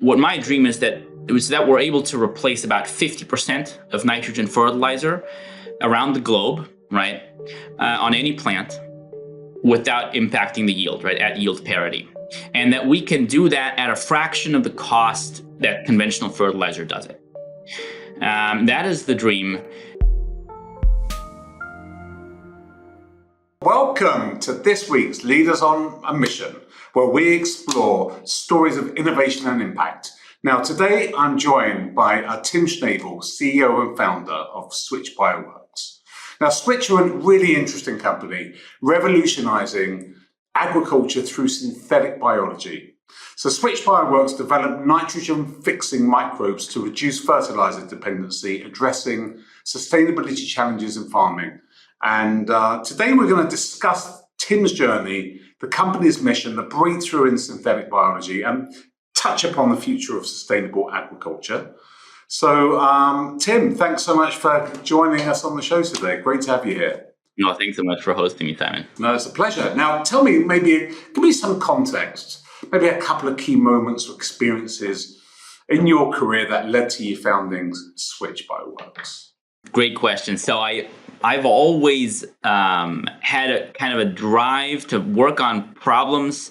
what my dream is that we're able to replace about 50% of nitrogen fertilizer around the globe, right, on any plant without impacting the yield, right, at yield parity. And that we can do that at a fraction of the cost that conventional fertilizer does it. That is the dream. Welcome to this week's Leaders on a Mission, where we explore stories of innovation and impact. Now, today I'm joined by Tim Schnabel, CEO and founder of Switch Bioworks. Now, Switch are a really interesting company, revolutionizing agriculture through synthetic biology. So Switch Bioworks developed nitrogen-fixing microbes to reduce fertilizer dependency, addressing sustainability challenges in farming. And today we're going to discuss Tim's journey, the company's mission, the breakthrough in synthetic biology, and touch upon the future of sustainable agriculture. So, Tim, thanks so much for joining us on the show today. Great to have you here. No, thanks so much for hosting me, Simon. No, it's a pleasure. Now, tell me, give me some context, maybe a couple of key moments or experiences in your career that led to you founding Switch Bioworks. Great question. So I've always had a kind of a drive to work on problems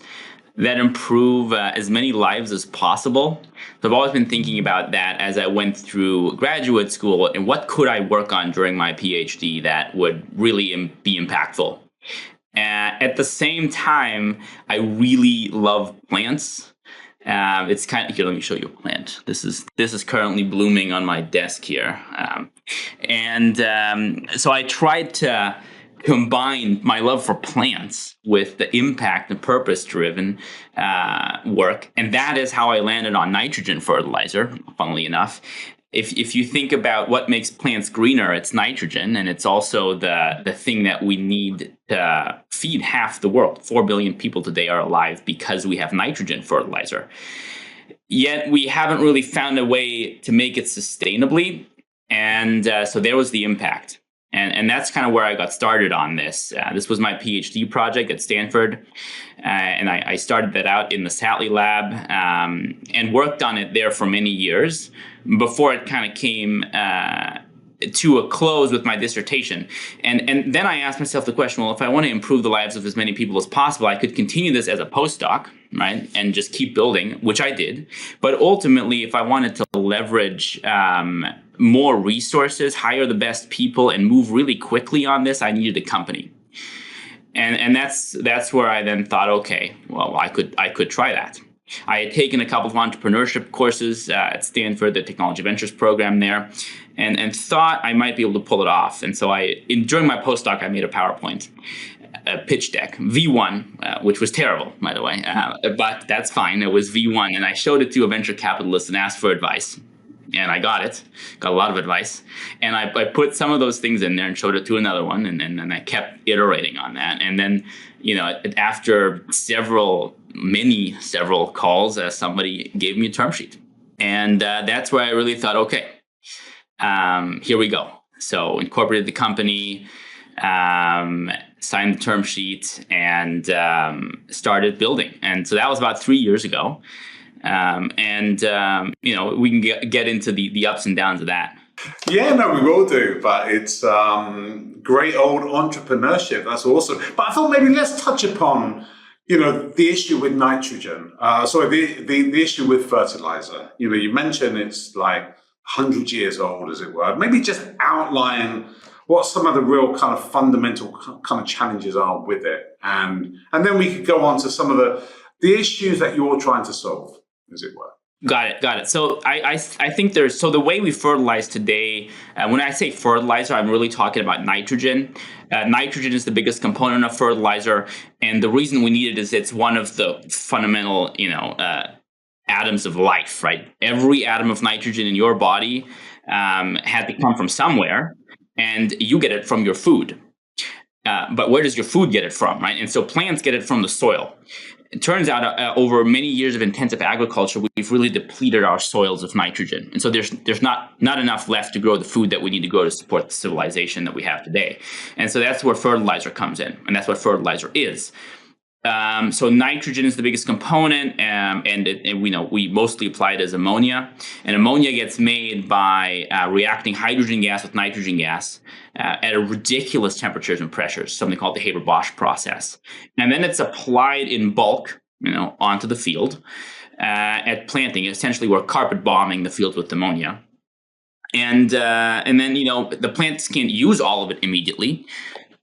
that improve as many lives as possible. So I've always been thinking about that as I went through graduate school and what could I work on during my PhD that would really be impactful. At the same time, I really love plants. It's kind of, here, let me show you a plant. This is currently blooming on my desk here. So I tried to combine my love for plants with the impact and purpose-driven work. And that is how I landed on nitrogen fertilizer, funnily enough. If you think about what makes plants greener, it's nitrogen, and it's also the thing that we need to feed half the world. 4 billion people today are alive because we have nitrogen fertilizer. Yet we haven't really found a way to make it sustainably, and so there was the impact. And that's kind of where I got started on this. This was my PhD project at Stanford, and I started that out in the Satley lab and worked on it there for many years before it kind of came to a close with my dissertation. And then I asked myself the question, well, if I want to improve the lives of as many people as possible, I could continue this as a postdoc, right, and just keep building, which I did. But ultimately, if I wanted to leverage more resources, hire the best people, and move really quickly on this, I needed a company. And that's where I then thought, okay, well, I could try that. I had taken a couple of entrepreneurship courses at Stanford, the Technology Ventures program there, and thought I might be able to pull it off. And so during my postdoc, I made a PowerPoint pitch deck, V1, which was terrible, by the way, but that's fine. It was V1, and I showed it to a venture capitalist and asked for advice. And I got a lot of advice. And I put some of those things in there and showed it to another one. And then I kept iterating on that. And then, after several calls, somebody gave me a term sheet. And that's where I really thought, okay, here we go. So incorporated the company, signed the term sheet, and started building. And so that was about 3 years ago. We can get into the ups and downs of that. Yeah, no, we will do. But it's great old entrepreneurship. That's awesome. But I thought maybe let's touch upon, the issue with nitrogen. The issue with fertilizer. You mentioned it's like 100 years old, as it were. Maybe just outline what some of the real kind of fundamental kind of challenges are with it, and then we could go on to some of the issues that you're trying to solve, as it were. Got it. So I think the way we fertilize today, when I say fertilizer, I'm really talking about nitrogen. Nitrogen is the biggest component of fertilizer. And the reason we need it is it's one of the fundamental, atoms of life, right? Every atom of nitrogen in your body had to come from somewhere, and you get it from your food. But where does your food get it from, right? And so plants get it from the soil. It turns out over many years of intensive agriculture, we've really depleted our soils of nitrogen. And so there's not enough left to grow the food that we need to grow to support the civilization that we have today. And so that's where fertilizer comes in. And that's what fertilizer is. So nitrogen is the biggest component, and we mostly apply it as ammonia. And ammonia gets made by reacting hydrogen gas with nitrogen gas at a ridiculous temperatures and pressures, something called the Haber-Bosch process. And then it's applied in bulk, onto the field at planting. Essentially, we're carpet bombing the fields with ammonia. And then the plants can't use all of it immediately.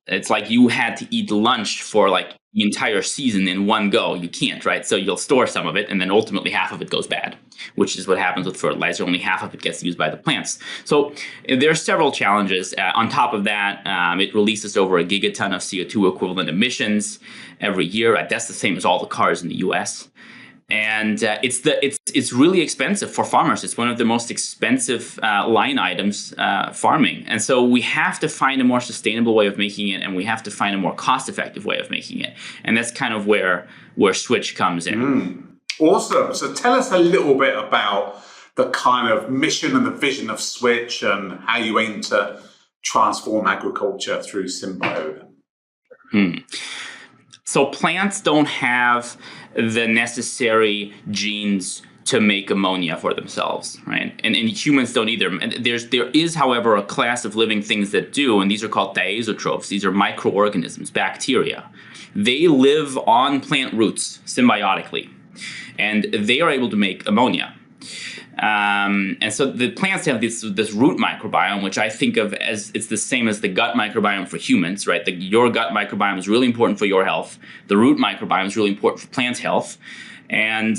It's like you had to eat lunch for like the entire season in one go. You can't, right? So you'll store some of it, and then ultimately half of it goes bad, which is what happens with fertilizer. Only half of it gets used by the plants. So there are several challenges. On top of that, it releases over a gigaton of CO2 equivalent emissions every year. That's the same as all the cars in the U.S. And it's really expensive for farmers. It's one of the most expensive line items farming. And so we have to find a more sustainable way of making it, and we have to find a more cost-effective way of making it. And that's kind of where Switch comes in. Awesome. So tell us a little bit about the kind of mission and the vision of Switch and how you aim to transform agriculture through symbiosis. So plants don't have the necessary genes to make ammonia for themselves, right? And humans don't either. And there is, however, a class of living things that do, and these are called diazotrophs. These are microorganisms, bacteria. They live on plant roots symbiotically, and they are able to make ammonia. And so the plants have this root microbiome, which I think of as it's the same as the gut microbiome for humans, right? Your gut microbiome is really important for your health. The root microbiome is really important for plant health. And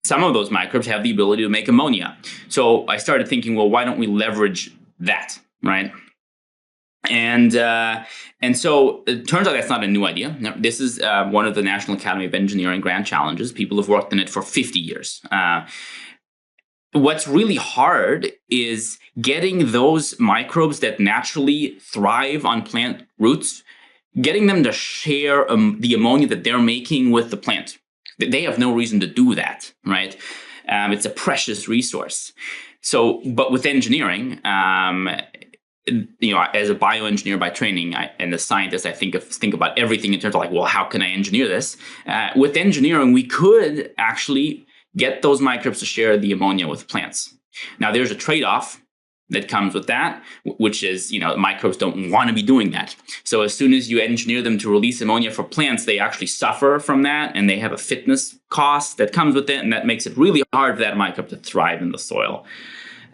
some of those microbes have the ability to make ammonia. So I started thinking, well, why don't we leverage that, right? And so it turns out that's not a new idea. Now, this is one of the National Academy of Engineering grand challenges. People have worked on it for 50 years. What's really hard is getting those microbes that naturally thrive on plant roots, getting them to share the ammonia that they're making with the plant. They have no reason to do that, right? It's a precious resource. So, but with engineering, as a bioengineer by training and a scientist, I think about everything in terms of like, well, how can I engineer this? With engineering, we could actually get those microbes to share the ammonia with plants. Now, there's a trade-off that comes with that, which is, microbes don't want to be doing that. So as soon as you engineer them to release ammonia for plants, they actually suffer from that, and they have a fitness cost that comes with it, and that makes it really hard for that microbe to thrive in the soil.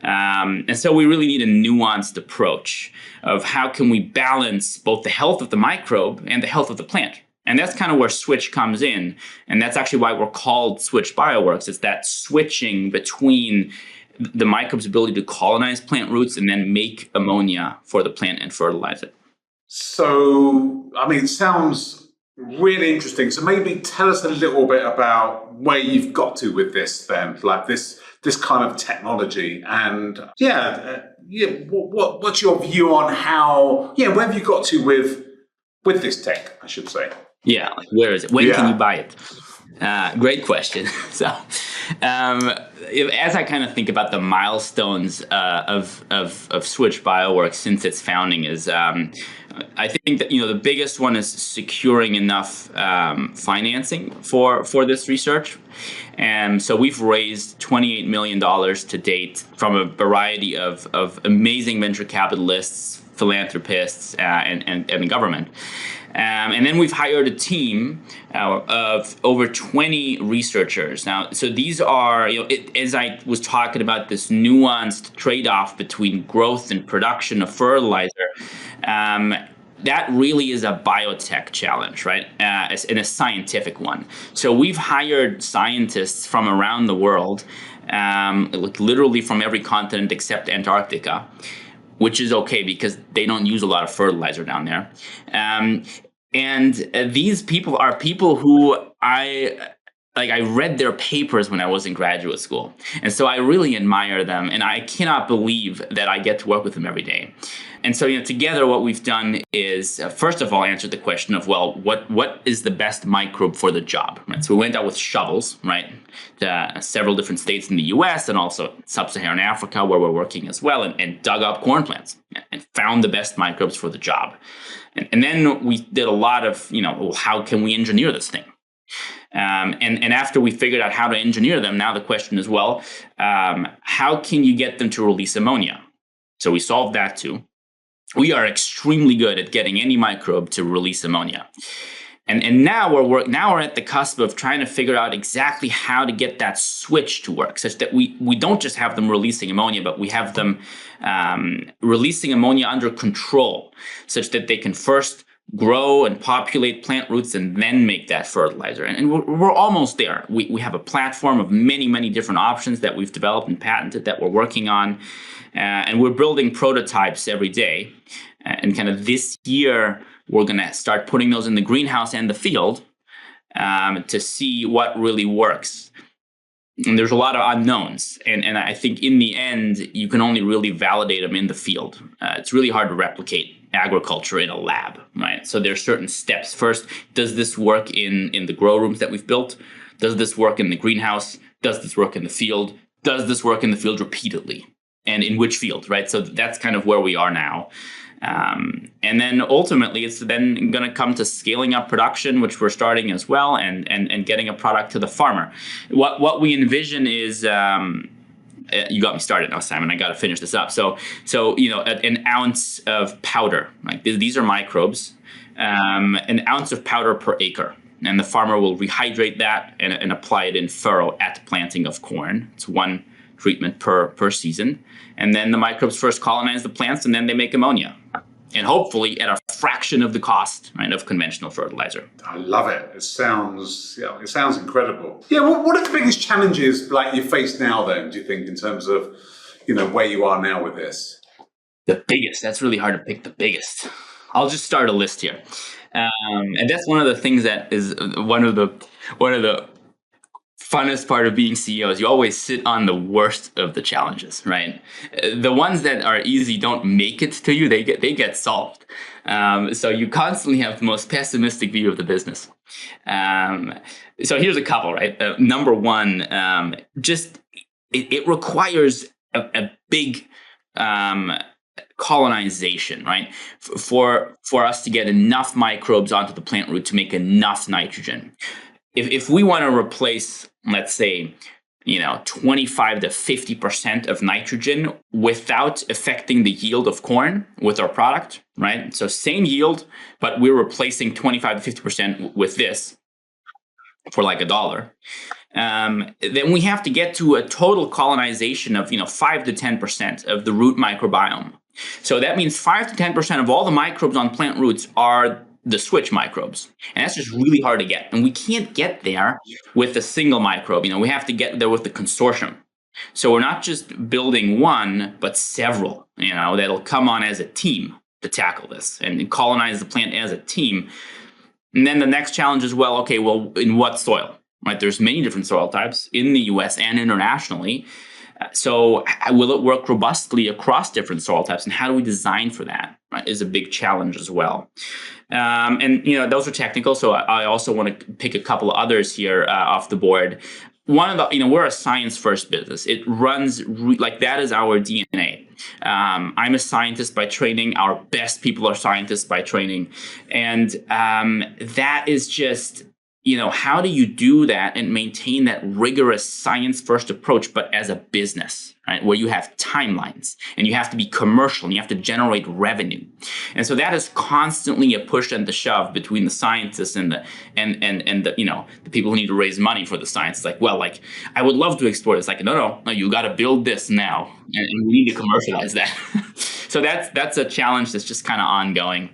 And so we really need a nuanced approach of how can we balance both the health of the microbe and the health of the plant. And that's kind of where Switch comes in. And that's actually why we're called Switch Bioworks. It's that switching between the microbe's ability to colonize plant roots and then make ammonia for the plant and fertilize it. So, it sounds really interesting. So maybe tell us a little bit about where you've got to with this then, like this kind of technology. And what's your view on how, where have you got to with this tech, I should say? Yeah, like where is it? When can you buy it? Great question. So, as I kind of think about the milestones of Switch Bioworks since its founding, is I think that the biggest one is securing enough financing for this research, and so we've raised $28 million to date from a variety of amazing venture capitalists, philanthropists, and the government. And then we've hired a team of over 20 researchers. Now, so these are, as I was talking about this nuanced trade-off between growth and production of fertilizer, that really is a biotech challenge, right? And a scientific one. So we've hired scientists from around the world, literally from every continent except Antarctica, which is okay because they don't use a lot of fertilizer down there. And these people are people who I I read their papers when I was in graduate school. And so I really admire them, and I cannot believe that I get to work with them every day. And so, together what we've done is, first of all, answer the question of, well, what is the best microbe for the job? Right? So we went out with shovels, right, to several different states in the US and also sub-Saharan Africa, where we're working as well, and dug up corn plants and found the best microbes for the job. And then we did a lot of, well, how can we engineer this thing? And after we figured out how to engineer them, now the question is, well, how can you get them to release ammonia? So we solved that too. We are extremely good at getting any microbe to release ammonia. And now we're at the cusp of trying to figure out exactly how to get that switch to work, such that we don't just have them releasing ammonia, but we have them releasing ammonia under control, such that they can first grow and populate plant roots and then make that fertilizer. And we're almost there. We have a platform of many, many different options that we've developed and patented that we're working on. And we're building prototypes every day. And kind of this year, we're going to start putting those in the greenhouse and the field to see what really works. And there's a lot of unknowns. And I think in the end, you can only really validate them in the field. It's really hard to replicate agriculture in a lab, right? So there's certain steps. First, does this work in the grow rooms that we've built? Does this work in the greenhouse? Does this work in the field? Does this work in the field repeatedly? And in which field, right? So that's kind of where we are now. And then ultimately, it's then going to come to scaling up production, which we're starting as well, and getting a product to the farmer. What we envision is, you got me started now, Simon. I got to finish this up. So an ounce of powder. Like these are microbes. An ounce of powder per acre. And the farmer will rehydrate that and apply it in furrow at planting of corn. It's one treatment per season. And then the microbes first colonize the plants, and then they make ammonia. And hopefully at a fraction of the cost, right, of conventional fertilizer. I love it. It sounds incredible. Yeah, what are the biggest challenges you face now then, do you think, in terms of, where you are now with this? The biggest, that's really hard to pick the biggest. I'll just start a list here. And that's one of the things that is one of the funnest part of being CEO is you always sit on the worst of the challenges, right? The ones that are easy don't make it to you; they get solved. So you constantly have the most pessimistic view of the business. So here's a couple, right? Number one, it requires a big colonization, right? For us to get enough microbes onto the plant root to make enough nitrogen. If we want to replace, let's say, 25 to 50% of nitrogen without affecting the yield of corn with our product, right? So same yield, but we're replacing 25 to 50% with this for like $1. Then we have to get to a total colonization of 5 to 10% of the root microbiome. So that means 5 to 10% of all the microbes on plant roots are the switch microbes. And that's just really hard to get. And we can't get there with a single microbe. We have to get there with the consortium. So we're not just building one, but several, that'll come on as a team to tackle this and colonize the plant as a team. And then the next challenge is, in what soil? Right? There's many different soil types in the US and internationally. So will it work robustly across different soil types? And how do we design for that? Right, is a big challenge as well. And those are technical. So I also want to pick a couple of others here off the board. One of the, we're a science-first business. It runs that is our DNA. I'm a scientist by training. Our best people are scientists by training, and that is just. How do you do that and maintain that rigorous science-first approach, but as a business, right? Where you have timelines and you have to be commercial and you have to generate revenue. And so that is constantly a push and the shove between the scientists and the the people who need to raise money for the science. It's I would love to explore this. No, you got to build this now, and we need to commercialize that. So that's a challenge that's just kind of ongoing.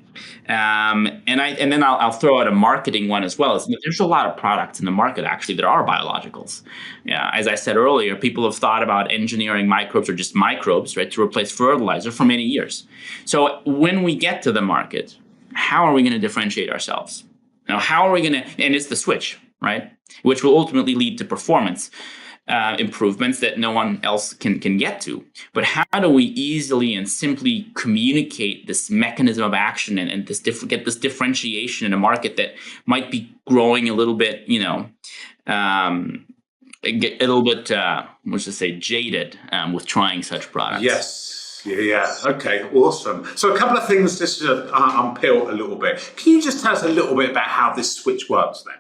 And then I'll throw out a marketing one as well. There's a lot of products in the market actually that are biologicals. Yeah, as I said earlier, people have thought about engineering microbes or just microbes, right, to replace fertilizer for many years. So when we get to the market, how are we going to differentiate ourselves? How are we going to? And it's the switch. right? Which will ultimately lead to performance improvements that no one else can get to. But how do we easily and simply communicate this mechanism of action and get this differentiation in a market that might be growing a little bit, get a little bit, let's just say, jaded with trying such products? Yes. Yeah. Okay. Awesome. So a couple of things just to unpeel a little bit. Can you just tell us a little bit about how this switch works then?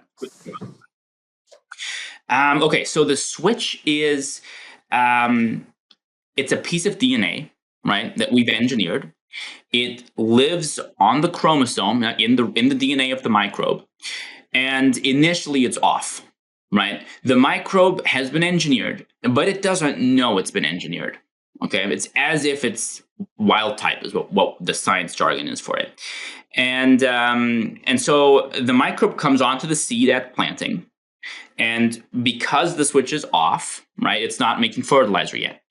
Okay, so the switch is it's a piece of DNA, right, that we've engineered. It lives on the chromosome in the DNA of the microbe, and initially it's off, right? The microbe has been engineered, but it doesn't know it's been engineered. Okay, it's as if it's wild type is what the science jargon is for it, and so the microbe comes onto the seed at planting. And because the switch is off, right, it's not making fertilizer yet.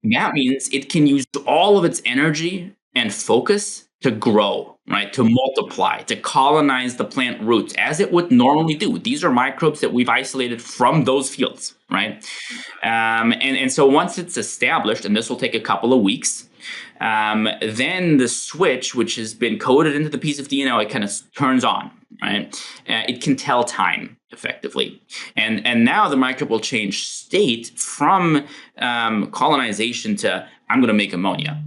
That means it can use all of its energy and focus to grow, right, to multiply, to colonize the plant roots as it would normally do. These are microbes that we've isolated from those fields, right? And so once it's established, and this will take a couple of weeks, then the switch, which has been coded into the piece of DNA, it kind of turns on, right? It can tell time effectively. And now the microbe will change state from colonization to I'm going to make ammonia.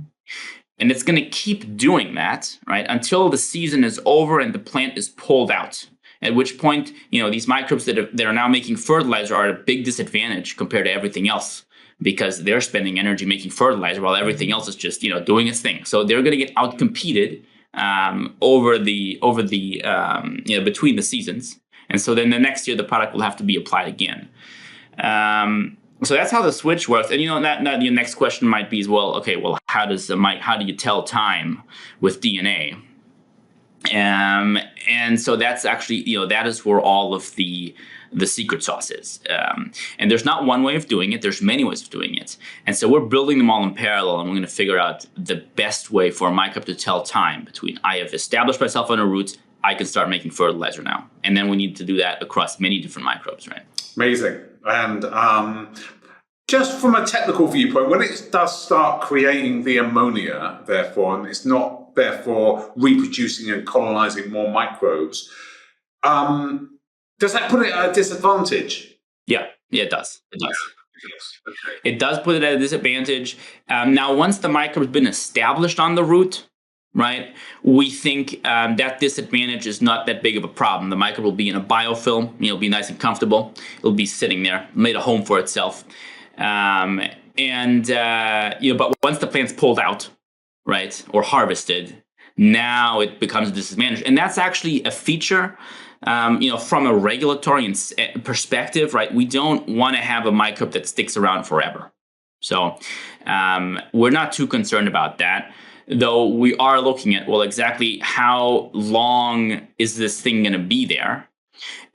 And it's going to keep doing that, right, until the season is over and the plant is pulled out. At which point, these microbes that are now making fertilizer are at a big disadvantage compared to everything else, because they're spending energy making fertilizer while everything else is just doing its thing. So they're going to get outcompeted between the seasons, and so then the next year the product will have to be applied again. So that's how the switch works. And that your next question might be as well. Okay, well, how do you tell time with DNA? And so that's actually that is where all of the secret sauce is. And there's not one way of doing it. There's many ways of doing it. And so we're building them all in parallel, and we're going to figure out the best way for a microbe to tell time between I have established myself on a root, I can start making fertilizer now. And then we need to do that across many different microbes, right? Amazing. And just from a technical viewpoint, when it does start creating the ammonia, therefore, and it's not therefore reproducing and colonizing more microbes, does that put it at a disadvantage? Yeah, it does. It does. Okay. It does put it at a disadvantage. Now, once the microbe has been established on the root, right, we think that disadvantage is not that big of a problem. The microbe will be in a biofilm, be nice and comfortable. It'll be sitting there, made a home for itself. But once the plant's pulled out, right, or harvested, now it becomes a disadvantage. And that's actually a feature, from a regulatory perspective, right? We don't want to have a microbe that sticks around forever. So we're not too concerned about that. Though we are looking at, well, exactly how long is this thing going to be there?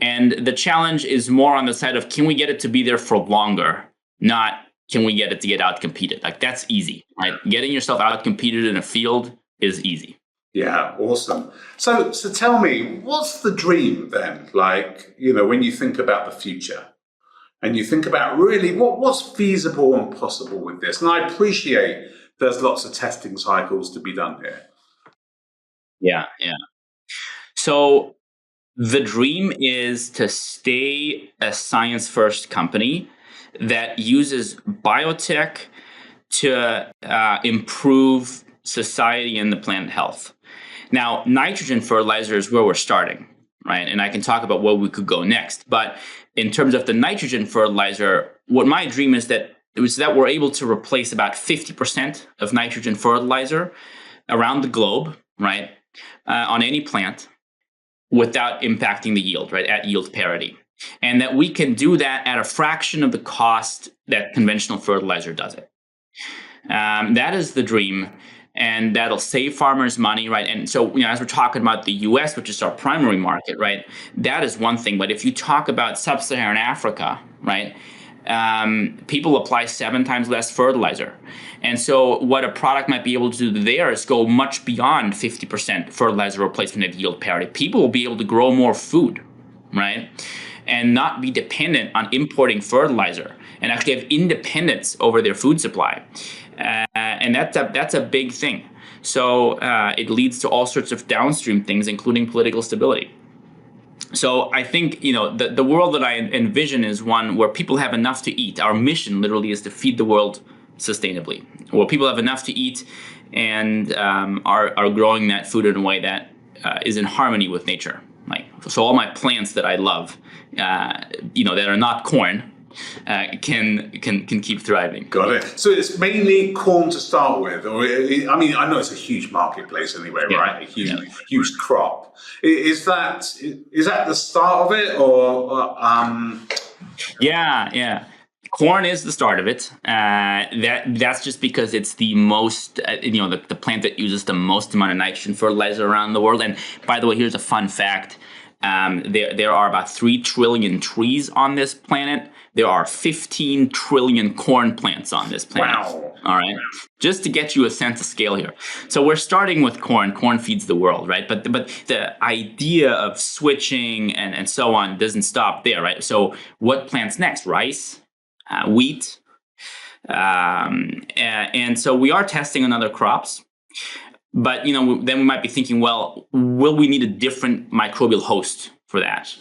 And the challenge is more on the side of, can we get it to be there for longer? Not, can we get it to get out-competed? Like, that's easy, right? Getting yourself out-competed in a field is easy. Yeah, awesome. So tell me, what's the dream then? Like, when you think about the future and you think about really what's feasible and possible with this? And I appreciate there's lots of testing cycles to be done here. Yeah. So the dream is to stay a science-first company that uses biotech to improve society and the planet health. Now, nitrogen fertilizer is where we're starting, right? And I can talk about where we could go next. But in terms of the nitrogen fertilizer, what my dream is that we're able to replace about 50% of nitrogen fertilizer around the globe, right, on any plant without impacting the yield, right, at yield parity. And that we can do that at a fraction of the cost that conventional fertilizer does it. That is the dream, and that'll save farmers money, right? And so, as we're talking about the US, which is our primary market, right, that is one thing. But if you talk about sub-Saharan Africa, right, people apply 7 times less fertilizer. And so what a product might be able to do there is go much beyond 50% fertilizer replacement at yield parity. People will be able to grow more food, right? and not be dependent on importing fertilizer and actually have independence over their food supply. And that's a big thing. So it leads to all sorts of downstream things, including political stability. So I think, the world that I envision is one where people have enough to eat. Our mission literally is to feed the world sustainably, where people have enough to eat and are growing that food in a way that is in harmony with nature. So all my plants that I love, that are not corn, can keep thriving. Got it. So it's mainly corn to start with, or I know it's a huge marketplace anyway, right? A huge crop. Is that the start of it, or? Yeah. Corn is the start of it. That's just because it's the most, the plant that uses the most amount of nitrogen fertilizer around the world. And by the way, here's a fun fact. There are about 3 trillion trees on this planet. There are 15 trillion corn plants on this planet. Wow. All right. Just to get you a sense of scale here. So we're starting with corn. Corn feeds the world, right? But the idea of switching and so on doesn't stop there, right? So what plants next? Rice, wheat. And so we are testing on other crops. But, then we might be thinking, well, will we need a different microbial host for that?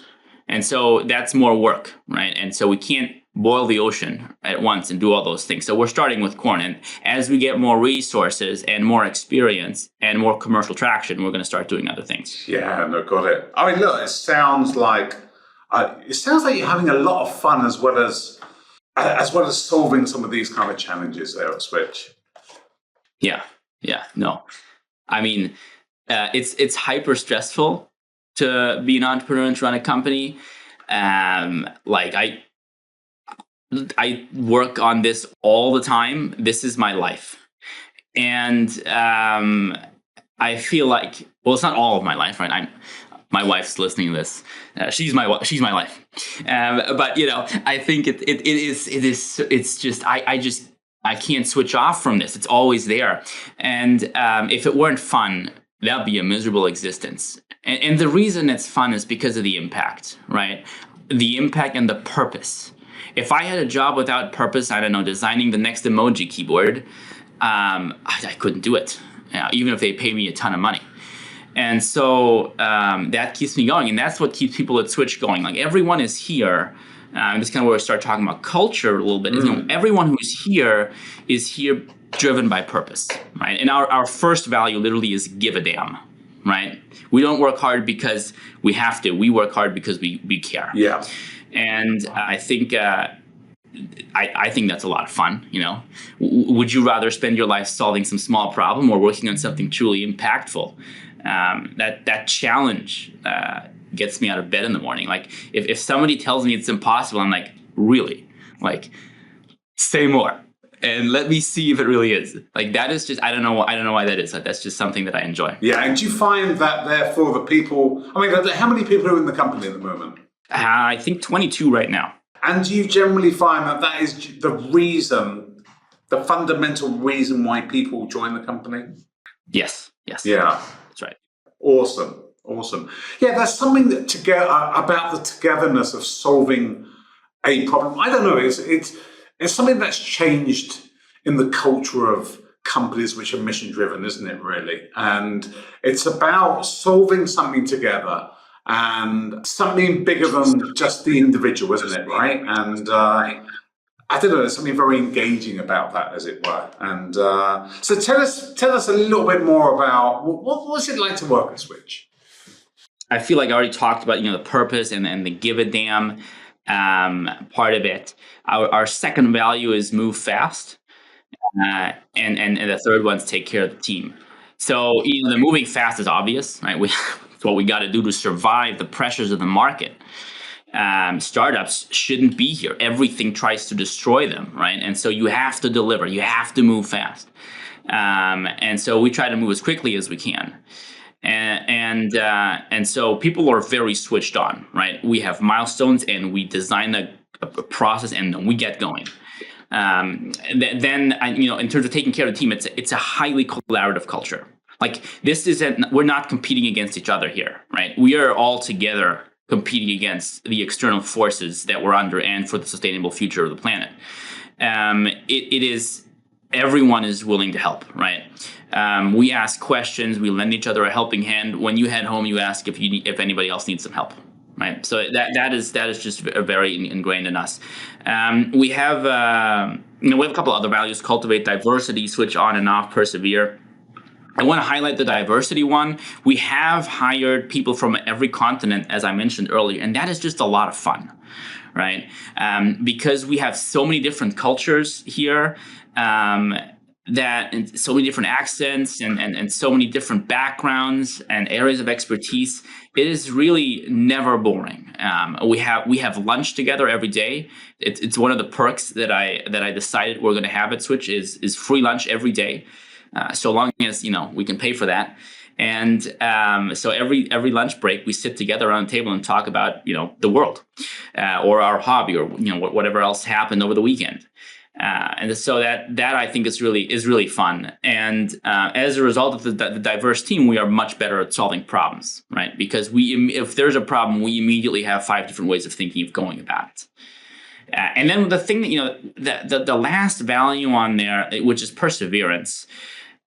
And so that's more work, right? And so we can't boil the ocean at once and do all those things. So we're starting with corn. And as we get more resources and more experience and more commercial traction, we're going to start doing other things. Yeah, no, got it. I mean, look, it sounds like you're having a lot of fun as well as solving some of these kind of challenges there at Switch. Yeah, no. I mean, it's hyper stressful to be an entrepreneur and to run a company. I work on this all the time. This is my life. And I feel like, well, it's not all of my life, right? My wife's listening to this. She's my life. But I think it is. It's just I can't switch off from this. It's always there. And if it weren't fun, that'd be a miserable existence. And the reason it's fun is because of the impact, right? The impact and the purpose. If I had a job without purpose, I don't know, designing the next emoji keyboard, I couldn't do it, even if they pay me a ton of money. And so that keeps me going. And that's what keeps people at Switch going. Like, everyone is here. This is kind of where we start talking about culture a little bit. Everyone who's here is here driven by purpose, right? And our first value literally is give a damn, right? We don't work hard because we have to. We work hard because we care. Yeah. And I think I think that's a lot of fun. Would you rather spend your life solving some small problem or working on something truly impactful? That challenge gets me out of bed in the morning. Like, if somebody tells me it's impossible, I'm like, really? Like, say more and let me see if it really is. Like, that is just, I don't know why that is. Like, that's just something that I enjoy. Yeah, and do you find that therefore the people, how many people are in the company at the moment? I think 22 right now. And do you generally find that is the fundamental reason why people join the company? Yes. Yeah. That's right. Awesome. Yeah, there's something about the togetherness of solving a problem. I don't know. It's something that's changed in the culture of companies which are mission driven, isn't it? Really, and it's about solving something together and something bigger than just the individual, isn't it? Right? And I don't know. There's something very engaging about that, as it were. And so tell us a little bit more about what's it like to work at Switch. I feel like I already talked about the purpose and the give a damn part of it. Our second value is move fast, and the third one's take care of the team. So the moving fast is obvious, right? It's what we got to do to survive the pressures of the market. Startups shouldn't be here. Everything tries to destroy them, right? And so you have to deliver. You have to move fast. And so we try to move as quickly as we can. And so people are very switched on, right? We have milestones and we design a process and then we get going. Then in terms of taking care of the team, it's a highly collaborative culture. Like, we're not competing against each other here, right? We are all together competing against the external forces that we're under and for the sustainable future of the planet. It is, everyone is willing to help, right? We ask questions, we lend each other a helping hand. When you head home, you ask if anybody else needs some help, right? So that is just very ingrained in us. We have a couple other values: cultivate diversity, switch on and off, persevere. I want to highlight the diversity one. We have hired people from every continent, as I mentioned earlier, and that is just a lot of fun, right? Because we have so many different cultures here, and so many different accents and so many different backgrounds and areas of expertise. It is really never boring. We have lunch together every day. It's one of the perks that I decided we're going to have at Switch is free lunch every day. So long as we can pay for that, and so every lunch break we sit together around the table and talk about the world, or our hobby, or whatever else happened over the weekend, and so that I think is really fun. And as a result of the diverse team, we are much better at solving problems, right? Because if there's a problem, we immediately have 5 different ways of thinking of going about it. And then the thing that the last value on there, which is perseverance,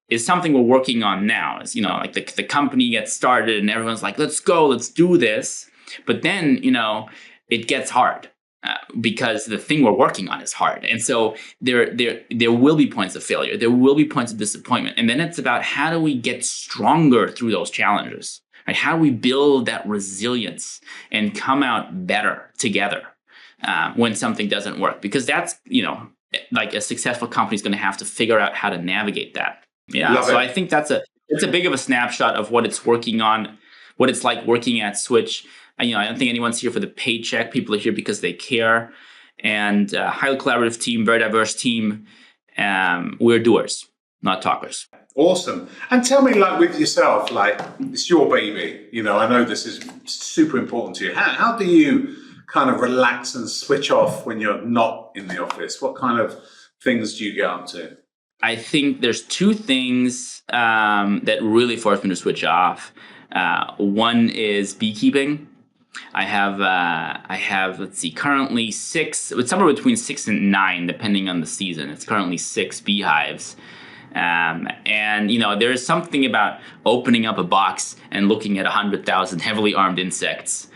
is something we're working on now. Is like the company gets started and everyone's like, let's go, let's do this. But then it gets hard because the thing we're working on is hard, and so there will be points of failure, there will be points of disappointment, and then it's about how do we get stronger through those challenges, right? How do we build that resilience and come out better together when something doesn't work? Because that's like a successful company is going to have to figure out how to navigate that. Yeah, so I think it's a big of a snapshot of what it's working on, what it's like working at Switch. I don't think anyone's here for the paycheck. People are here because they care, and highly collaborative team, very diverse team. We're doers, not talkers. Awesome. And tell me, like with yourself, like it's your baby. I know this is super important to you. How do you kind of relax and switch off when you're not in the office? What kind of things do you get up to? I think there's 2 things that really force me to switch off. One is beekeeping. I have let's see, currently 6. It's somewhere between 6 and 9, depending on the season. It's currently 6 beehives. And there's something about opening up a box and looking at 100,000 heavily armed insects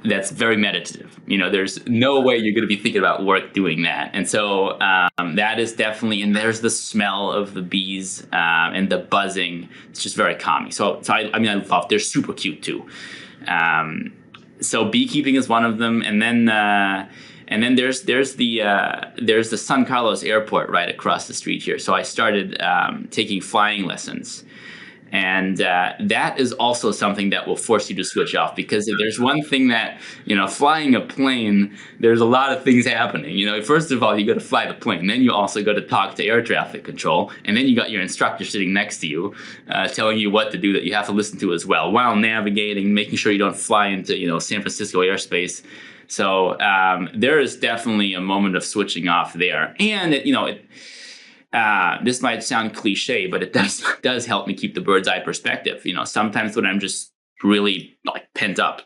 that's very meditative. There's no way you're going to be thinking about work doing that. And so that is definitely, and there's the smell of the bees and the buzzing. It's just very calming. So I love, they're super cute too. So beekeeping is one of them. And then there's the San Carlos Airport right across the street here. So I started taking flying lessons. And that is also something that will force you to switch off, because if there's one thing that, flying a plane, there's a lot of things happening. First of all, you got to fly the plane. Then you also got to talk to air traffic control. And then you got your instructor sitting next to you telling you what to do that you have to listen to as well, while navigating, making sure you don't fly into, San Francisco airspace. So there is definitely a moment of switching off there. And, this might sound cliche, but it does help me keep the bird's eye perspective. Sometimes when I'm just really like pent up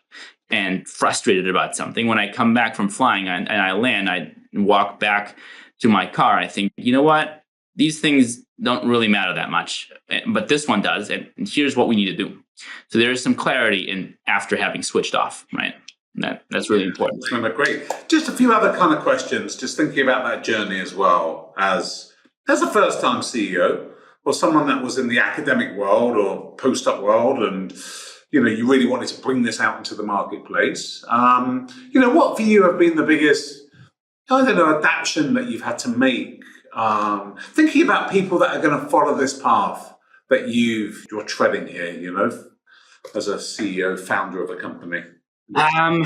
and frustrated about something, when I come back from flying and I land, I walk back to my car. I think, you know what? These things don't really matter that much, but this one does. And here's what we need to do. So there is some clarity in after having switched off, right? That's really important. Great. Just a few other kind of questions, just thinking about that journey as well as a first-time CEO, or someone that was in the academic world or postdoc world, and you really wanted to bring this out into the marketplace. What for you have been the biggest, adaptation that you've had to make? Thinking about people that are going to follow this path that you're treading here, as a CEO, founder of a company. I'm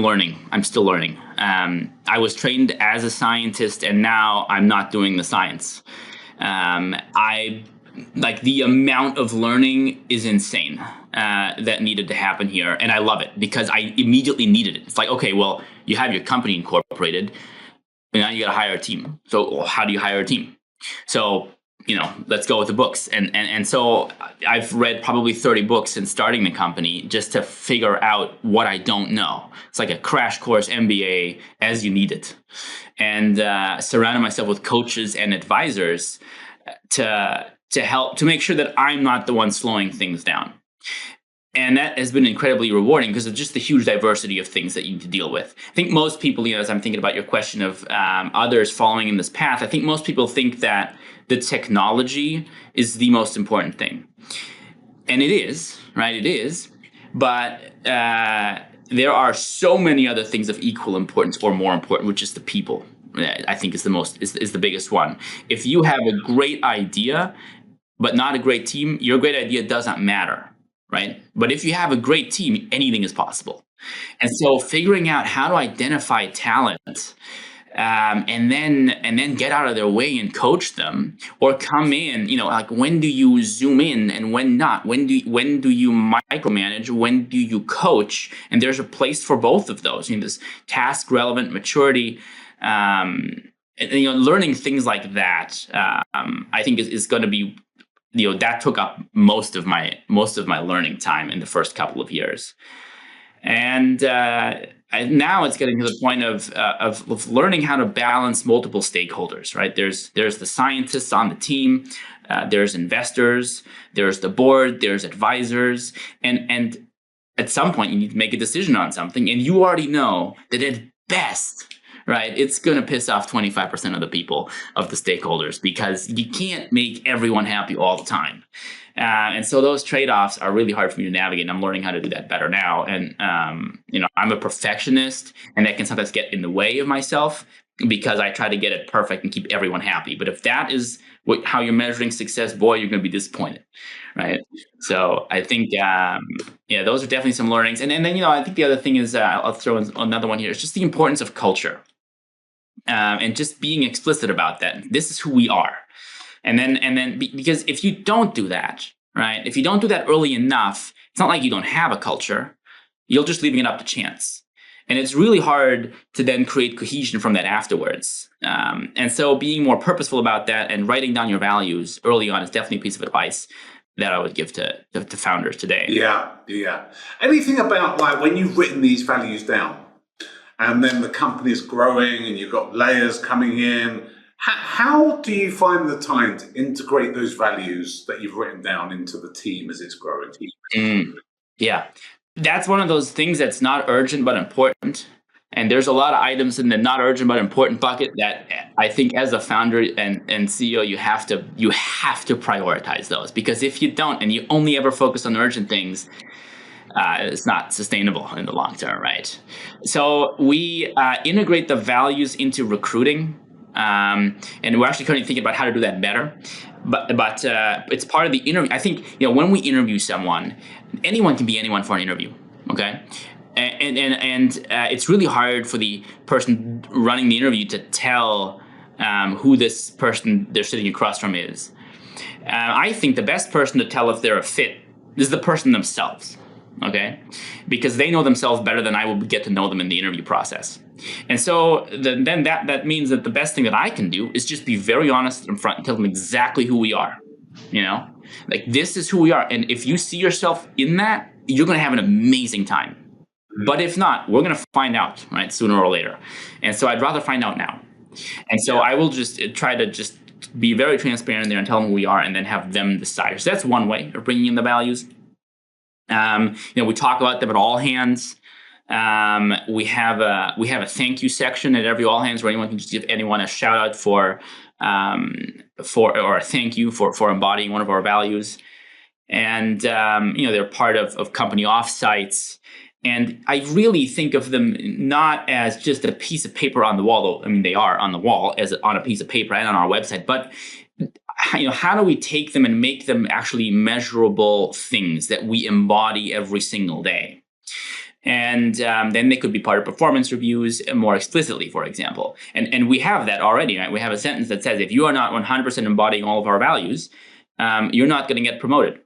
learning. I'm still learning. I was trained as a scientist, and now I'm not doing the science. The amount of learning is insane that needed to happen here, and I love it because I immediately needed it. It's like, okay, well, you have your company incorporated, and now you got to hire a team. So how do you hire a team? So let's go with the books. And so I've read probably 30 books since starting the company just to figure out what I don't know. It's like a crash course MBA as you need it. And surrounding myself with coaches and advisors to help, to make sure that I'm not the one slowing things down. And that has been incredibly rewarding because of just the huge diversity of things that you need to deal with. I think most people, as I'm thinking about your question of others following in this path, I think most people think that the technology is the most important thing. And it is, right? It is. But there are so many other things of equal importance or more important, which is the people. I think is the biggest one. If you have a great idea, but not a great team, your great idea does not matter. Right? But if you have a great team, anything is possible. And so figuring out how to identify talent and then get out of their way and coach them, or come in, like when do you zoom in and when not? When do you micromanage? When do you coach? And there's a place for both of those. This task relevant maturity. Learning things like that, I think is going to be. That took up most of my learning time in the first couple of years, and now it's getting to the point of learning how to balance multiple stakeholders. Right? There's the scientists on the team, there's investors, there's the board, there's advisors, and at some point you need to make a decision on something, and you already know that at best, right, it's going to piss off 25% of the people, of the stakeholders, because you can't make everyone happy all the time. And so those trade-offs are really hard for me to navigate, and I'm learning how to do that better now. And, I'm a perfectionist, and that can sometimes get in the way of myself because I try to get it perfect and keep everyone happy. But if that is how you're measuring success, boy, you're going to be disappointed, right? So I think, those are definitely some learnings. And then, I think the other thing is, I'll throw in another one here, is just the importance of culture. And just being explicit about that. This is who we are. And then because if you don't do that, right, if you don't do that early enough, it's not like you don't have a culture. You're just leaving it up to chance. And it's really hard to then create cohesion from that afterwards. And so being more purposeful about that and writing down your values early on is definitely a piece of advice that I would give to founders today. Yeah. Anything about, like, when you've written these values down, and then the company's growing and you've got layers coming in, how do you find the time to integrate those values that you've written down into the team as it's growing? Yeah, that's one of those things that's not urgent but important. And there's a lot of items in the not urgent but important bucket that I think as a founder and CEO, you have to prioritize those. Because if you don't, and you only ever focus on urgent things, it's not sustainable in the long term, right? So we integrate the values into recruiting, and we're actually currently thinking about how to do that better. But it's part of the interview. I think when we interview someone, anyone can be anyone for an interview. Okay, and it's really hard for the person running the interview to tell who this person they're sitting across from is. I think the best person to tell if they're a fit is the person themselves. Okay, because they know themselves better than I will get to know them in the interview process. And so then that means that the best thing that I can do is just be very honest in front and tell them exactly who we are. Like, this is who we are. And if you see yourself in that, you're going to have an amazing time. But if not, we're going to find out, right, sooner or later. And so I'd rather find out now. And so I will just try to just be very transparent there and tell them who we are, and then have them decide. So that's one way of bringing in the values. We talk about them at all hands. We have a thank you section at every all hands where anyone can just give anyone a shout out for or a thank you for embodying one of our values. And they're part of company offsites. And I really think of them not as just a piece of paper on the wall, though. I mean, they are on the wall as on a piece of paper and on our website, but how do we take them and make them actually measurable things that we embody every single day? And then they could be part of performance reviews more explicitly, for example. And we have that already, right? We have a sentence that says, if you are not 100% embodying all of our values, you're not going to get promoted.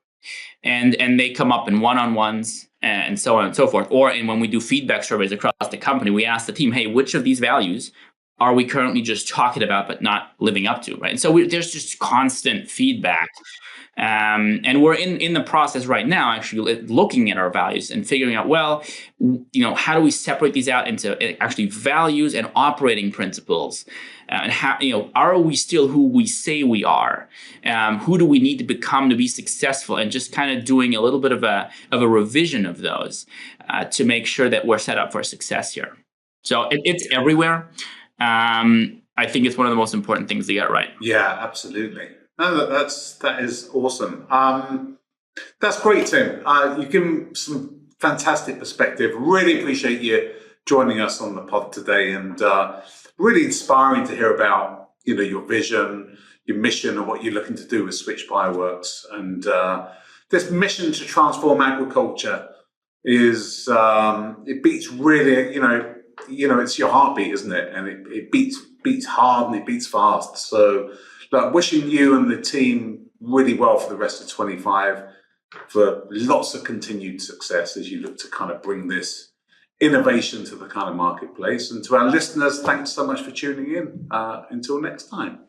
And they come up in one-on-ones and so on and so forth. Or when we do feedback surveys across the company, we ask the team, hey, which of these values are we currently just talking about but not living up to, right? And so there's just constant feedback. And we're in the process right now, actually looking at our values and figuring out, well, how do we separate these out into actually values and operating principles? And how, are we still who we say we are? Who do we need to become to be successful? And just kind of doing a little bit of a revision of those to make sure that we're set up for success here. So it's everywhere. I think it's one of the most important things to get right. Yeah, absolutely. No, that is awesome. That's great, Tim. You've given some fantastic perspective. Really appreciate you joining us on the pod today, and really inspiring to hear about your vision, your mission, and what you're looking to do with Switch Bioworks. And this mission to transform agriculture is it beats really it's your heartbeat, isn't it? And it beats hard and it beats fast. So, wishing you and the team really well for the rest of 25, for lots of continued success as you look to kind of bring this innovation to the kind of marketplace. And to our listeners, thanks so much for tuning in. Until next time.